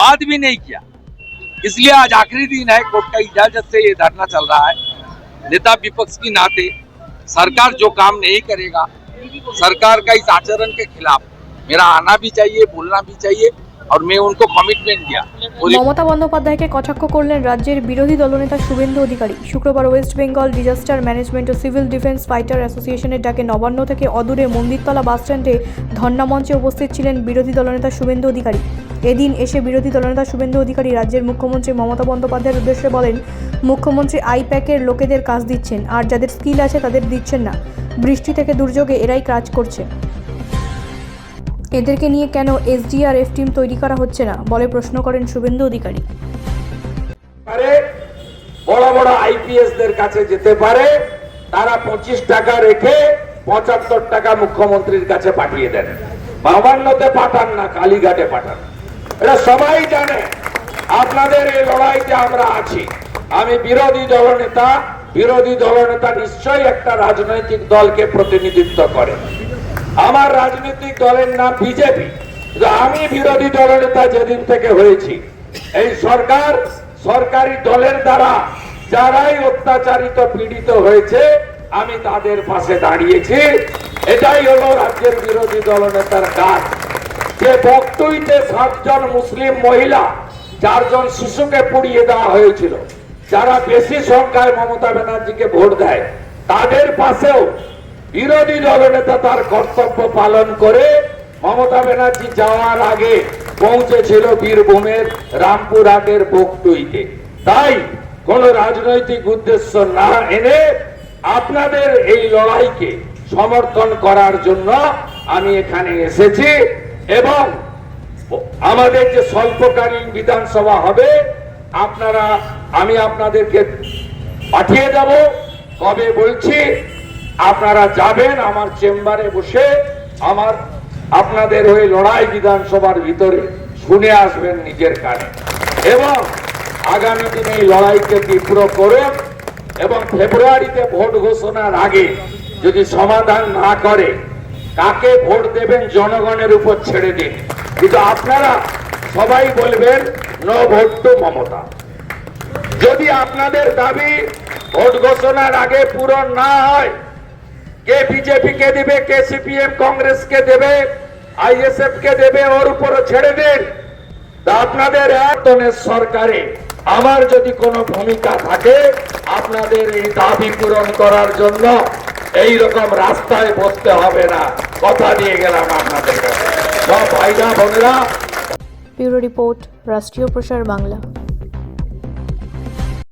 बात भी नहीं किया। इसलिए आज आखिरी दिन है, कोर्ट का इजाजत से ये धरना चल रहा है। नेता विपक्ष की नाते सरकार जो काम नहीं करेगा, सरकार का इस आचरण के खिलाफ मेरा आना भी चाहिए, बोलना भी चाहिए, और मैं उनको कमिटमेंट दिया। মমতা বন্দ্যোপাধ্যায়কে কটাক্ষ করলেন রাজ্যের বিরোধী দলনেতা শুভেন্দু অধিকারী। শুক্রবার ওয়েস্ট বেঙ্গল ডিজাস্টার ম্যানেজমেন্ট ও সিভিল ডিফেন্স ফাইটার অ্যাসোসিয়েশনের ডাকে নবান্ন থেকে অদূরে মন্দিরতলা বাসস্ট্যান্ডে ধর্ণা মঞ্চে উপস্থিত ছিলেন বিরোধী দলনেতা শুভেন্দু অধিকারী। এদিন এসে বিরোধী দলনেতা শুভেন্দু অধিকারী রাজ্যের মুখ্যমন্ত্রী মমতা বন্দ্যোপাধ্যায়ের উদ্দেশ্যে বলেন, মুখ্যমন্ত্রী আইপ্যাকের লোকেদের কাজ দিচ্ছেন, আর যাদের স্কিল আছে তাদের দিচ্ছেন না। বৃষ্টি থেকে দুর্যোগে এরাই কাজ করছে, এদেরকে নিয়ে কেন এসডিআরএফ টিম তৈরি করা হচ্ছে না বলে প্রশ্ন করেন শুভেন্দু অধিকারী। বড় বড় আইপিএস দের কাছে যেতে পারে, তারা 25 টাকা রেখে 75 টাকা মুখ্যমন্ত্রীর কাছে পাঠিয়ে দেন। নবান্নতে পাঠান না, কালীঘাটে পাঠান। এটা সবাই জানে। আপনাদের এই লড়াইতে আমরা আছি। আমি বিরোধী দলনেতা নিশ্চয়ই একটা রাজনৈতিক দলকে প্রতিনিধিত্ব করে। আমার রাজনৈতিক দলের নাম বিজেপি। আমি বিরোধী দলনেতা যেদিন থেকে হয়েছি, এই সরকারি দলের দ্বারা যারাই অত্যাচারিত পীড়িত হয়েছে, আমি তাদের পাশে দাঁড়িয়েছি। এটাই হলো রাজ্যের বিরোধী দলনেতার কাজ। যে বকটুইতে 7 জন মুসলিম মহিলা, 4 জন শিশুকে পুড়িয়ে দেওয়া হয়েছিল, যারা বেশি সংখ্যায় মমতা ব্যানার্জিকে ভোট দেয়, তাদের পাশেও বিরোধী দলনেতা তার কর্তব্য পালন করে মমতা ব্যানার্জি যাওয়ার আগে পৌঁছেছিল বীরভূমের রামপুরহাটের বকটুইতে। তাই কোন রাজনৈতিক উদ্দেশ্য না এনে আপনাদের এই লড়াইকে সমর্থন করার জন্য আমি এখানে এসেছি। এবং আমাদের যে স্বল্পকালীন বিধানসভা হবে, আমি আপনাদেরকে পাঠিয়ে দেব। কবে বলছি, আপনারা যাবেন আমার চেম্বারে বসে আপনাদের ওই লড়াই বিধানসভার ভিতরে শুনে আসবেন নিজের কানে। এবং আগামী দিনে এই লড়াইকে তীব্র করুন। এবং ফেব্রুয়ারিতে ভোট ঘোষণার আগে যদি সমাধান না করে, কাকে ভোট দেবেন জনগণের উপর ছেড়ে দিন। কিন্তু আপনারা সবাই বলবেন নো ভোট টু মমতা। যদি আপনাদের দাবি ভোট ঘোষণার আগে পূরণ না হয়, কে বিজেপি কে দেবে, কে সিপিএম কংগ্রেস কে দেবে, আইএসএফ কে দেবে, ওর উপরও ছেড়ে দিন। আপনাদের একজনের সরকারে আমার যদি কোনো ভূমিকা থাকে, আপনাদের এই দাবি পূরণ করার জন্য এই রকম রাস্তায় বসতে হবে না। কথা দিয়ে গেলাম আপনাদের কাছে। সব ভাইরা বোনেরা। ব্যুরো রিপোর্ট, রাষ্ট্রীয় প্রসার বাংলা।